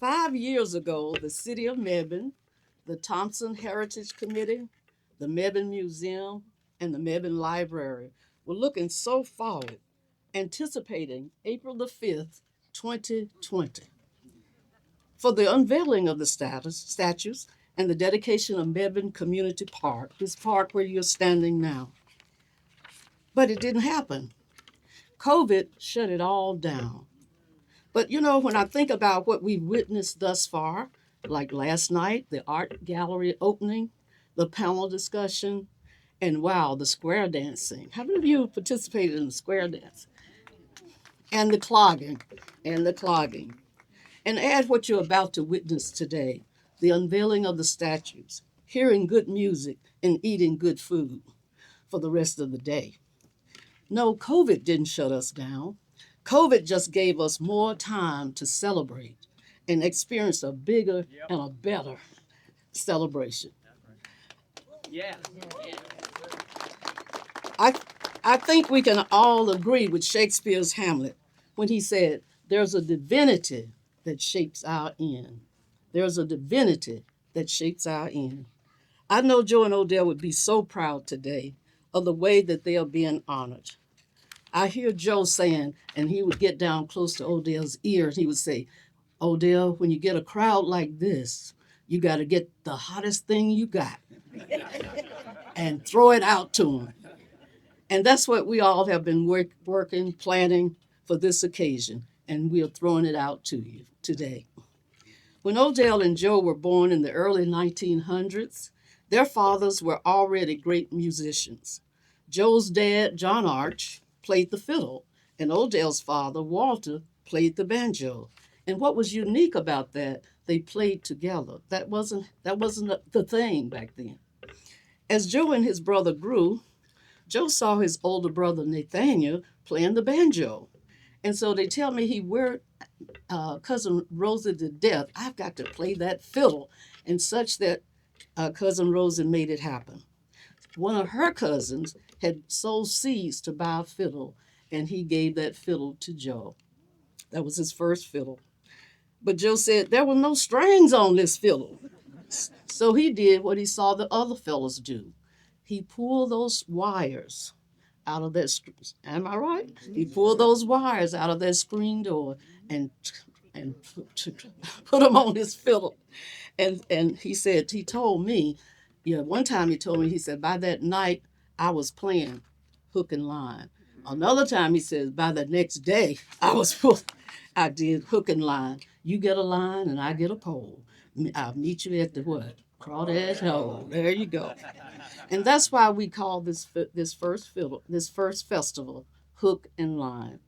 5 years ago, the City of Mebane, the Thompson Heritage Committee, the Mebane Museum, and the Mebane Library were looking so forward, anticipating April the 5th, 2020, for the unveiling of the statues and the dedication of Mebane Community Park, this park where you're standing now. But it didn't happen. COVID shut it all down. But when I think about what we've witnessed thus far, like last night, the art gallery opening, the panel discussion, and wow, the square dancing. How many of you participated in the square dance? And the clogging, and the clogging. And add what you're about to witness today, the unveiling of the statues, hearing good music, and eating good food for the rest of the day. No, COVID didn't shut us down. COVID just gave us more time to celebrate and experience a bigger and a better celebration. Yeah. I, I think we can all agree with Shakespeare's Hamlet when he said, "There's a divinity that shapes our end." There's a divinity that shapes our end. I know Joe and Odell would be so proud today of the way that they are being honored. I hear Joe saying, and he would get down close to Odell's ear, and he would say, "Odell, when you get a crowd like this, you got to get the hottest thing you got and throw it out to them." And that's what we all have been working, planning for this occasion, and we are throwing it out to you today. When Odell and Joe were born in the early 1900s, their fathers were already great musicians. Joe's dad, John Arch, played the fiddle, and Odell's father, Walter, played the banjo. And what was unique about that, they played together. That wasn't the thing back then. As Joe and his brother grew, Joe saw his older brother Nathaniel playing the banjo. And so they tell me he worked cousin Rosie to death. I've got to play that fiddle, and such that cousin Rosie made it happen. One of her cousins had sold seeds to buy a fiddle, and he gave that fiddle to Joe. That was his first fiddle. But Joe said there were no strings on this fiddle. So he did what he saw the other fellows do. He pulled those wires out of that, am I right? He pulled those wires out of that screen door and put them on his fiddle. And he said, he told me, one time he told me, he said, by that night, I was playing hook and line. Another time he says, by the next day, I did hook and line. You get a line and I get a pole. I'll meet you at the what? Crawdad Hole. There you go. And that's why we call this first festival, Hook and Line.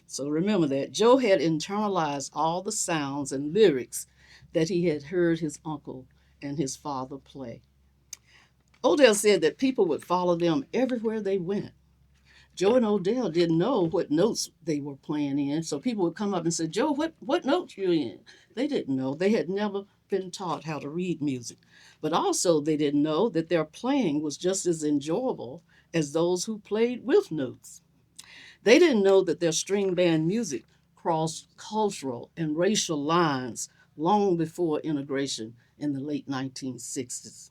So remember that. Joe had internalized all the sounds and lyrics that he had heard his uncle and his father play. Odell said that people would follow them everywhere they went. Joe and Odell didn't know what notes they were playing in, so people would come up and say, "Joe, what notes you in?" They didn't know. They had never been taught how to read music. But also they didn't know that their playing was just as enjoyable as those who played with notes. They didn't know that their string band music crossed cultural and racial lines long before integration in the late 1960s.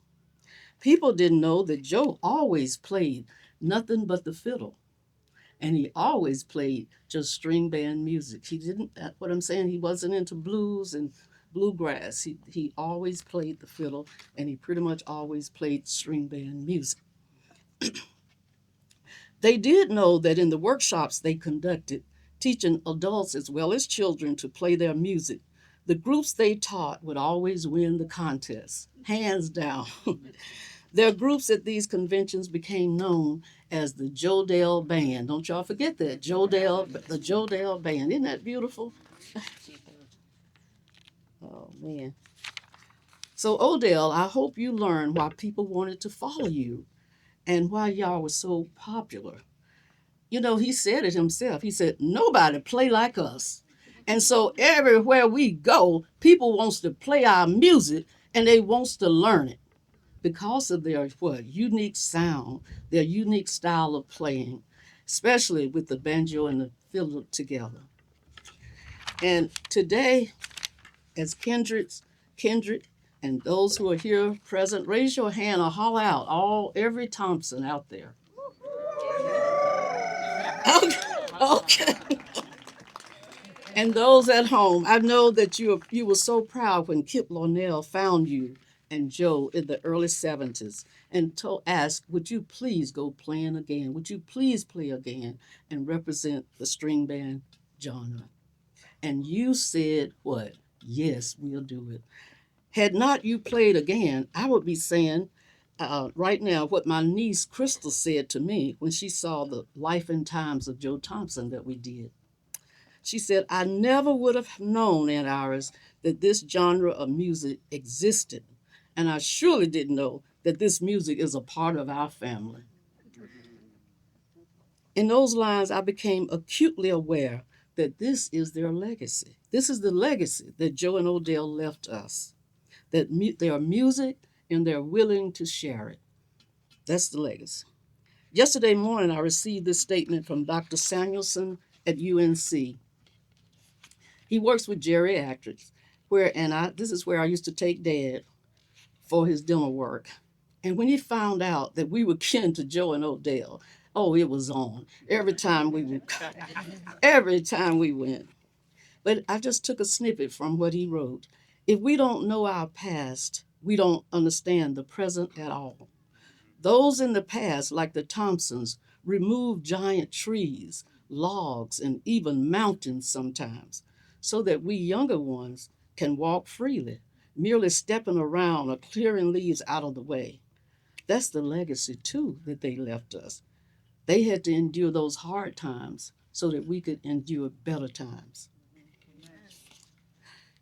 People didn't know that Joe always played nothing but the fiddle, and he always played just string band music. He didn't, what I'm saying, he wasn't into blues and bluegrass. He always played the fiddle, and he pretty much always played string band music. They did know that in the workshops they conducted, teaching adults as well as children to play their music, the groups they taught would always win the contest, hands down. Their groups at these conventions became known as the Jodell Band. Don't y'all forget that, the Jodell Band. Isn't that beautiful? Oh, man. So, Odell, I hope you learned why people wanted to follow you and why y'all were so popular. He said it himself. He said, nobody play like us. And so everywhere we go, people wants to play our music and they wants to learn it because of their unique sound, their unique style of playing, especially with the banjo and the fiddle together. And today, as kindred, and those who are here present, raise your hand or holler out, every Thompson out there. Okay. Okay. And those at home, I know that you were so proud when Kip Lonell found you and Joe in the early 70s and asked, would you please go playing again? Would you please play again and represent the string band genre? And you said what? Yes, we'll do it. Had not you played again, I would be saying right now what my niece Crystal said to me when she saw the Life and Times of Joe Thompson that we did. She said, I never would have known, Aunt Iris, that this genre of music existed. And I surely didn't know that this music is a part of our family. In those lines, I became acutely aware that this is their legacy. This is the legacy that Joe and Odell left us, that they are music and they're willing to share it. That's the legacy. Yesterday morning, I received this statement from Dr. Samuelson at UNC. He works with geriatrics, this is where I used to take Dad for his dental work. And when he found out that we were kin to Joe and Odell, oh, it was on every time we went. But I just took a snippet from what he wrote. If we don't know our past, we don't understand the present at all. Those in the past, like the Thompsons, removed giant trees, logs, and even mountains sometimes, so that we younger ones can walk freely, merely stepping around or clearing leaves out of the way. That's the legacy, too, that they left us. They had to endure those hard times so that we could endure better times.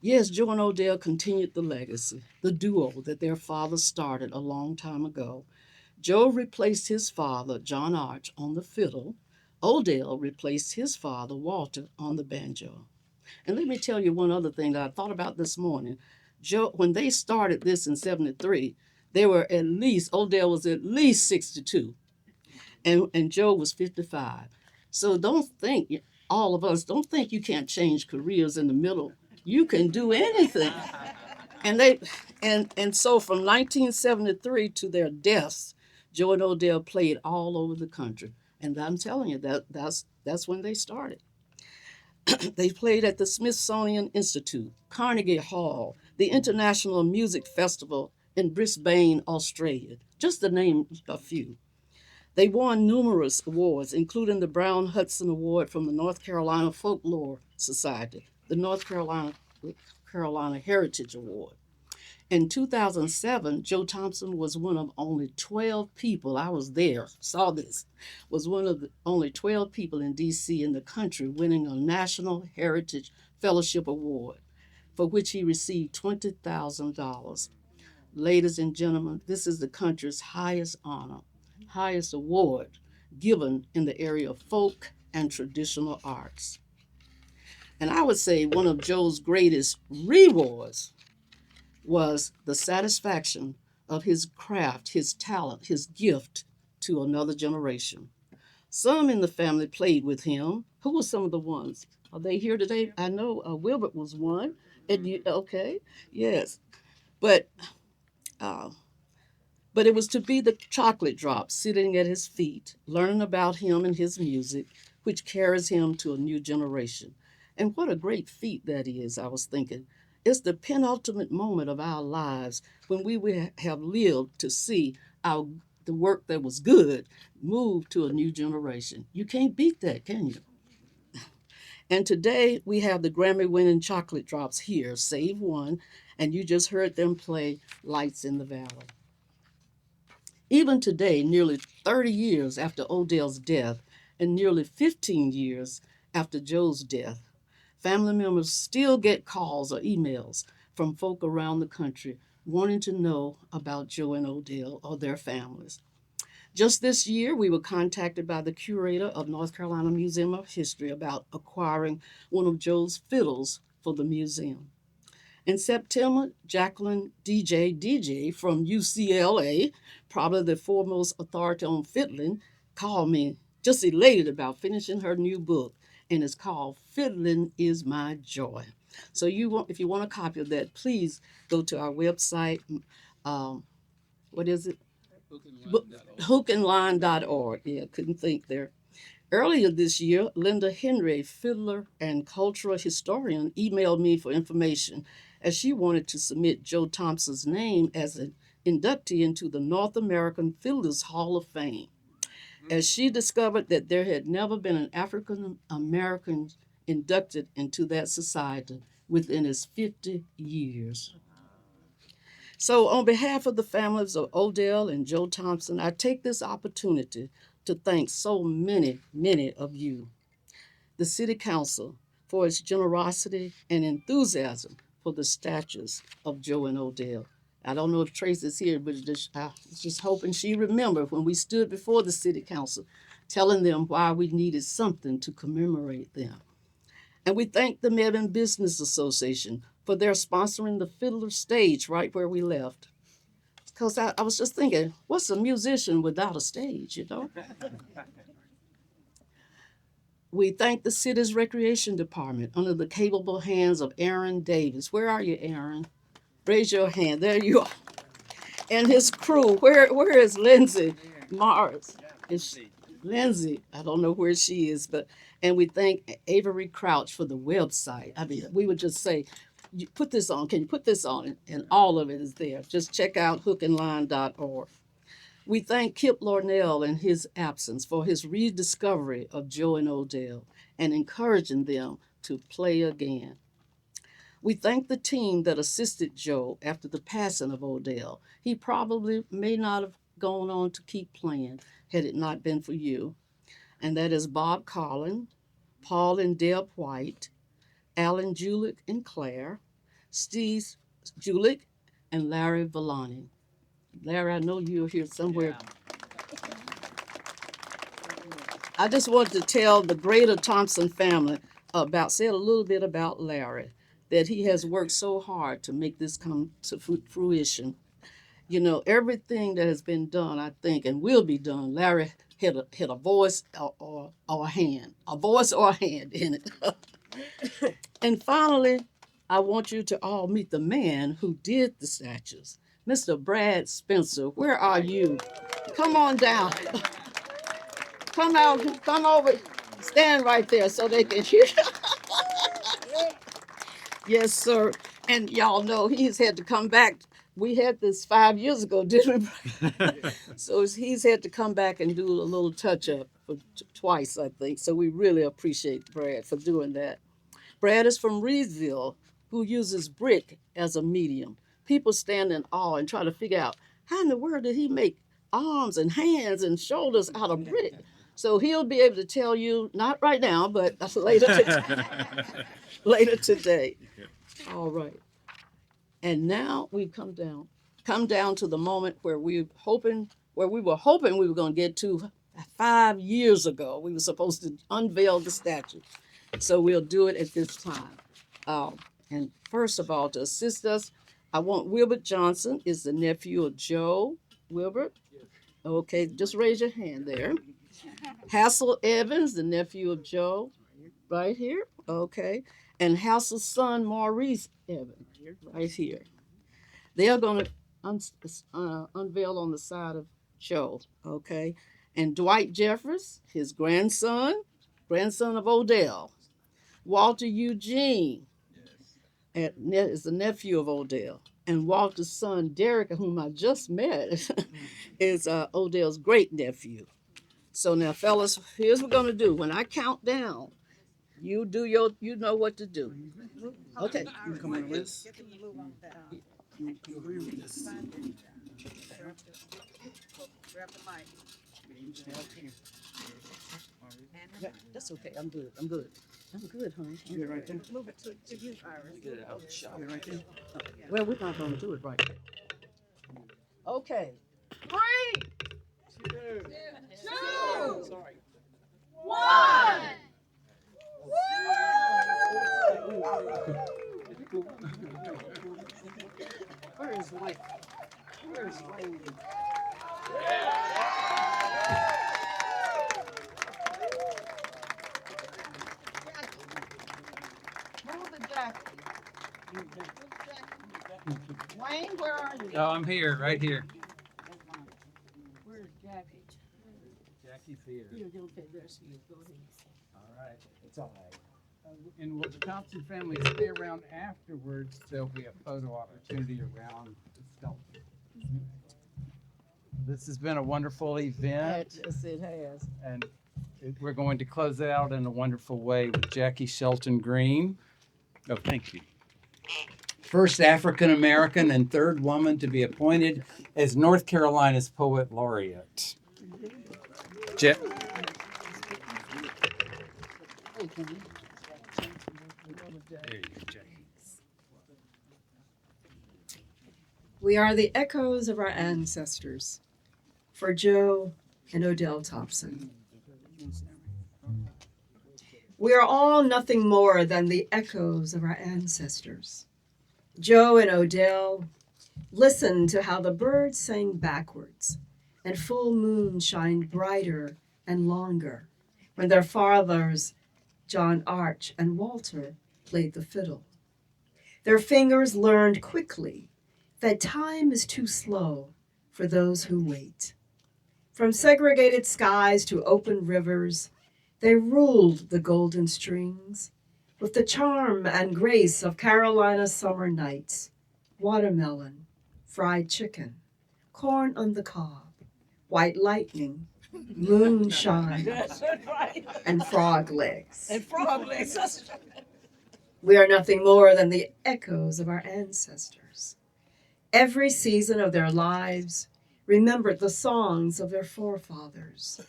Yes, Joe and Odell continued the legacy, the duo that their father started a long time ago. Joe replaced his father, John Arch, on the fiddle. Odell replaced his father, Walter, on the banjo. And let me tell you one other thing that I thought about this morning. Joe, when they started this in 73, Odell was at least 62, and Joe was 55. So all of us, don't think you can't change careers in the middle. You can do anything. And they and so from 1973 to their deaths, Joe and Odell played all over the country. And I'm telling you that's when they started. They played at the Smithsonian Institute, Carnegie Hall, the International Music Festival in Brisbane, Australia, just to name a few. They won numerous awards, including the Brown Hudson Award from the North Carolina Folklore Society, the Carolina Heritage Award. In 2007, Joe Thompson was one of only 12 people, I was there, saw this, was one of the only 12 people in D.C. in the country winning a National Heritage Fellowship Award, for which he received $20,000. Ladies and gentlemen, this is the country's highest honor, highest award given in the area of folk and traditional arts. And I would say one of Joe's greatest rewards was the satisfaction of his craft, his talent, his gift to another generation. Some in the family played with him. Who were some of the ones? Are they here today? I know Wilbert was one. And okay, yes, but uh, but it was to be the chocolate drop sitting at his feet, learning about him and his music, which carries him to a new generation. And what a great feat that is, I was thinking. It's the penultimate moment of our lives when we will have lived to see the work that was good move to a new generation. You can't beat that, can you? And today we have the Grammy winning chocolate drops here, save one, and you just heard them play Lights in the Valley. Even today, nearly 30 years after Odell's death and nearly 15 years after Joe's death, family members still get calls or emails from folk around the country wanting to know about Joe and Odell or their families. Just this year, we were contacted by the curator of North Carolina Museum of History about acquiring one of Joe's fiddles for the museum. In September, Jacqueline DJ from UCLA, probably the foremost authority on fiddling, called me just elated about finishing her new book, and it's called Fiddling is My Joy. So if you want a copy of that, please go to our website. Um, what is it? Hookandline.org. Yeah, couldn't think there. Earlier this year, Linda Henry, a fiddler and cultural historian, emailed me for information as she wanted to submit Joe Thompson's name as an inductee into the North American Fiddlers Hall of Fame, as she discovered that there had never been an African American inducted into that society within its 50 years. So, on behalf of the families of Odell and Joe Thompson, I take this opportunity to thank so many of you, the City Council, for its generosity and enthusiasm for the statues of Joe and Odell. I don't know if Tracy's here, but I was just hoping she remembered when we stood before the City Council, telling them why we needed something to commemorate them. And we thank the Mebane Business Association for their sponsoring the Fiddler stage right where we left. Because I was just thinking, what's a musician without a stage, you know? We thank the city's recreation department under the capable hands of Aaron Davis. Where are you, Aaron? Raise your hand. There you are. And his crew. Where is Lindsay Mars? Is Lindsay? I don't know where she is, and we thank Avery Crouch for the website. I mean, we would just say, you put this on. Can you put this on? And all of it is there. Just check out hookandline.org. We thank Kip Lornell in his absence for his rediscovery of Joe and Odell and encouraging them to play again. We thank the team that assisted Joe after the passing of Odell. He probably may not have gone on to keep playing had it not been for you. And that is Bob Carlin, Paul and Deb White, Alan Julick and Claire, Steve Julick, and Larry Villani. Larry, I know you're here somewhere. I just wanted to tell the greater Thompson family say a little bit about Larry, that he has worked so hard to make this come to fruition. You know, everything that has been done, I think, and will be done, Larry had a voice or a hand, in it. And finally, I want you to all meet the man who did the statues, Mr. Brad Spencer. Where are you? Come on down. Come out, come over, stand right there so they can hear. Yes, sir. And y'all know he's had to come back. We had this 5 years ago, didn't we? So he's had to come back and do a little touch up for twice, I think. So we really appreciate Brad for doing that. Brad is from Reedsville, who uses brick as a medium. People stand in awe and try to figure out how in the world did he make arms and hands and shoulders out of brick? So he'll be able to tell you, not right now, but later today. All right. And now we've come down to the moment where we were hoping we were going to get to 5 years ago. We were supposed to unveil the statue. So we'll do it at this time. And first of all, to assist us, I want Wilbert Johnson, is the nephew of Joe. Wilbert? Okay, just raise your hand there. Hassel Evans, the nephew of Joe, right here. Okay. And Hassel's son, Maurice Evans, right here. They are going to unveil on the side of Joe. Okay. And Dwight Jeffers, his grandson of Odell. Walter Eugene is the nephew of Odell. And Walter's son, Derek, whom I just met, is Odell's great nephew. So now, fellas, here's what we're going to do. When I count down, you know what to do. Okay. You come on the list. Grab the mic. Yeah, that's okay. I'm good, honey. You get right there. Move it to you, Iris. You get right there. Well, we're not going to do it right there. Okay. 3, 2, 1. Where is Mike? Where is Randy? Move the jacket. Wayne, where are you? Oh, I'm here, right here. Where's Jackie? Jackie's here. Okay, there she is. Go ahead. All right. It's all right. And will the Thompson family stay around afterwards? There'll be a photo opportunity around the stump. This has been a wonderful event, Yes, it has. and we're going to close it out in a wonderful way with Jackie Shelton Green. Oh, thank you. First African American and third woman to be appointed as North Carolina's Poet Laureate. Hey, can you? There you go, Jackie. We are the echoes of our ancestors. For Joe and Odell Thompson. We are all nothing more than the echoes of our ancestors. Joe and Odell listened to how the birds sang backwards and full moon shined brighter and longer when their fathers, John Arch and Walter, played the fiddle. Their fingers learned quickly that time is too slow for those who wait. From segregated skies to open rivers, they ruled the golden strings with the charm and grace of Carolina summer nights, watermelon, fried chicken, corn on the cob, white lightning, moonshine, and frog legs. And frog legs. We are nothing more than the echoes of our ancestors. Every season of their lives remembered the songs of their forefathers.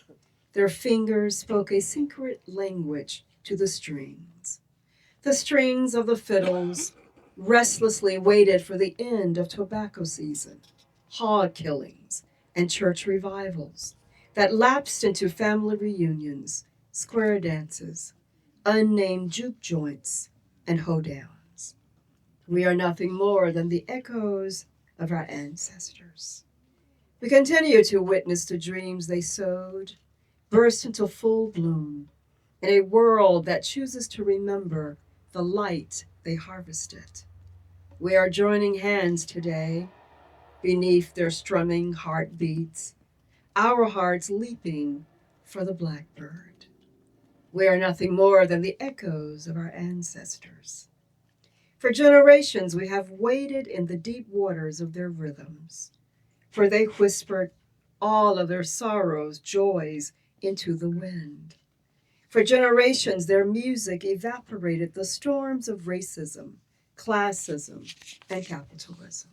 Their fingers spoke a secret language to the strings. The strings of the fiddles restlessly waited for the end of tobacco season, hog killings, and church revivals that lapsed into family reunions, square dances, unnamed juke joints, and hoedowns. We are nothing more than the echoes of our ancestors. We continue to witness the dreams they sowed burst into full bloom in a world that chooses to remember the light they harvested. We are joining hands today beneath their strumming heartbeats, our hearts leaping for the blackbird. We are nothing more than the echoes of our ancestors. For generations, we have waded in the deep waters of their rhythms, for they whispered all of their sorrows, joys into the wind. For generations, their music evaporated the storms of racism, classism, and capitalism.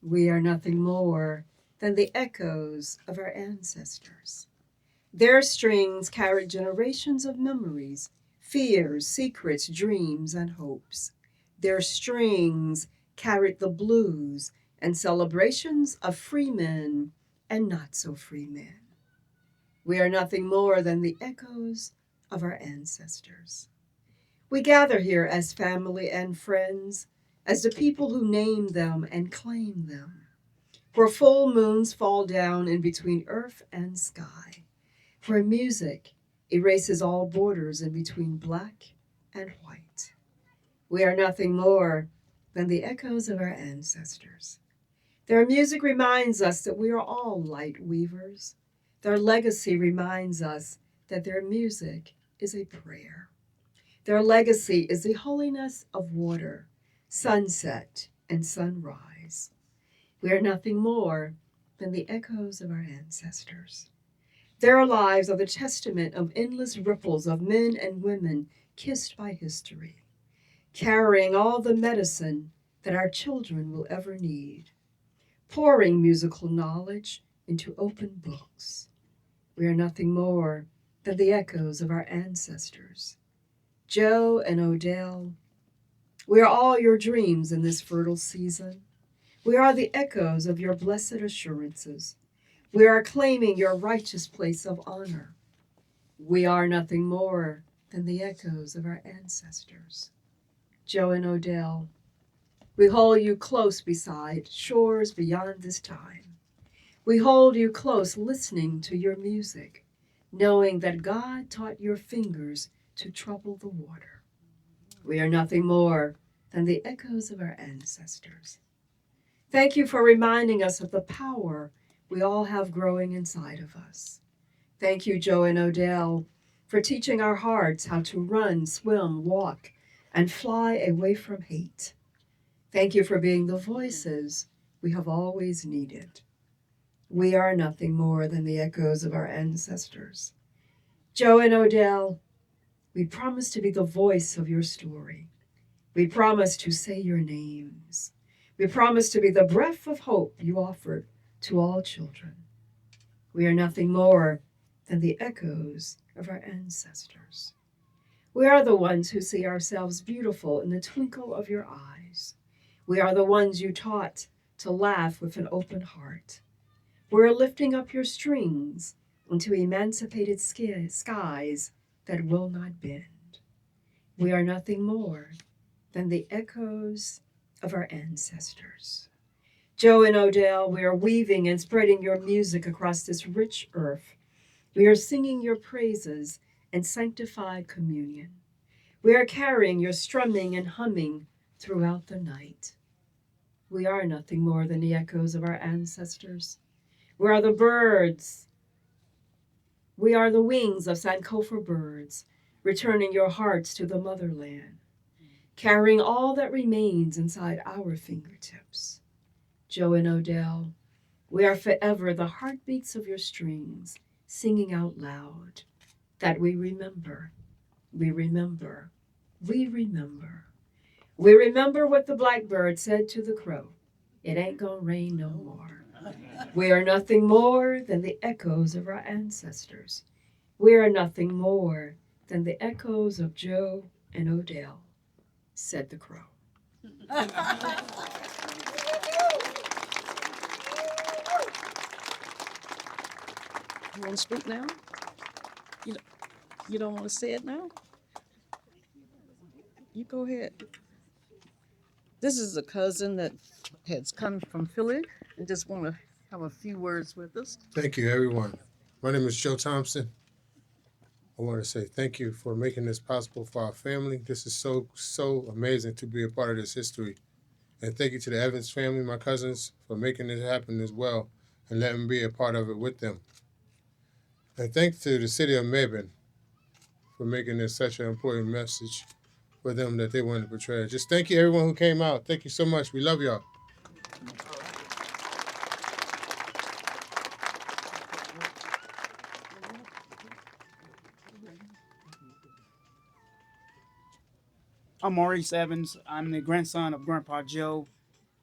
We are nothing more than the echoes of our ancestors. Their strings carried generations of memories, fears, secrets, dreams, and hopes. Their strings carried the blues and celebrations of free men and not so free men. We are nothing more than the echoes of our ancestors. We gather here as family and friends, as the people who name them and claim them, where full moons fall down in between earth and sky, where music erases all borders in between black and white. We are nothing more than the echoes of our ancestors. Their music reminds us that we are all light weavers. Their legacy reminds us that their music is a prayer. Their legacy is the holiness of water, sunset, and sunrise. We are nothing more than the echoes of our ancestors. Their lives are the testament of endless ripples of men and women kissed by history, carrying all the medicine that our children will ever need, pouring musical knowledge into open books. We are nothing more than the echoes of our ancestors. Joe and Odell, we are all your dreams in this fertile season. We are the echoes of your blessed assurances. We are claiming your righteous place of honor. We are nothing more than the echoes of our ancestors. Joe and Odell, we hold you close beside shores beyond this time. We hold you close listening to your music, knowing that God taught your fingers to trouble the water. We are nothing more than the echoes of our ancestors. Thank you for reminding us of the power we all have growing inside of us. Thank you, Joe and Odell, for teaching our hearts how to run, swim, walk, and fly away from hate. Thank you for being the voices we have always needed. We are nothing more than the echoes of our ancestors. Joe and Odell, we promise to be the voice of your story. We promise to say your names. We promise to be the breath of hope you offered to all children. We are nothing more than the echoes of our ancestors. We are the ones who see ourselves beautiful in the twinkle of your eyes. We are the ones you taught to laugh with an open heart. We're lifting up your strings into emancipated skies that will not bend. We are nothing more than the echoes of our ancestors. Joe and Odell, we are weaving and spreading your music across this rich earth. We are singing your praises and sanctified communion. We are carrying your strumming and humming throughout the night. We are nothing more than the echoes of our ancestors. We are the birds. We are the wings of Sankofa birds, returning your hearts to the motherland, carrying all that remains inside our fingertips. Joe and Odell, we are forever the heartbeats of your strings, singing out loud that we remember, we remember, we remember. We remember what the blackbird said to the crow. It ain't gonna rain no more. We are nothing more than the echoes of our ancestors. We are nothing more than the echoes of Joe and Odell, said the crow. You want to speak now? You don't want to say it now? You go ahead. This is a cousin that has come from Philly and just want to have a few words with us. Thank you, everyone. My name is Joe Thompson. I want to say thank you for making this possible for our family. This is so amazing to be a part of this history. And thank you to the Evans family, my cousins, for making this happen as well and letting me be a part of it with them. And thanks to the city of Mebane for making this such an important message for them that they wanted to portray. Just thank you, everyone who came out. Thank you so much. We love y'all. I'm Maurice Evans. I'm the grandson of Grandpa Joe.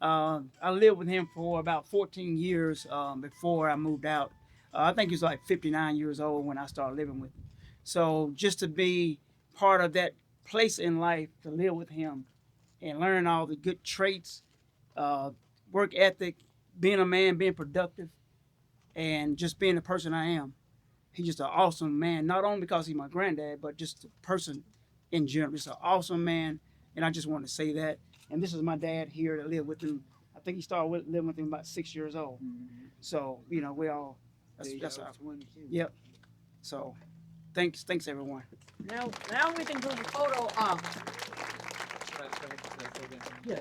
I lived with him for about 14 years before I moved out. I think he was like 59 years old when I started living with him. So just to be part of that place in life, to live with him and learn all the good traits, work ethic, being a man, being productive, and just being the person I am. He's just an awesome man, not only because he's my granddad, but just a person in general. Just an awesome man, and I just want to say that. And this is my dad here that lived with him. I think he started living with him about 6 years old. So, you know, we all, that's our, yep. So, thanks everyone. Now we can do the photo op. Yeah.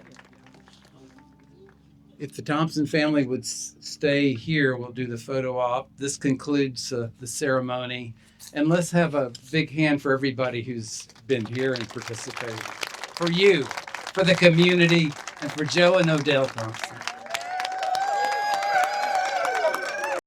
If the Thompson family would stay here, we'll do the photo op. This concludes the ceremony. And let's have a big hand for everybody who's been here and participated. For you, for the community, and for Joe and Odell Thompson.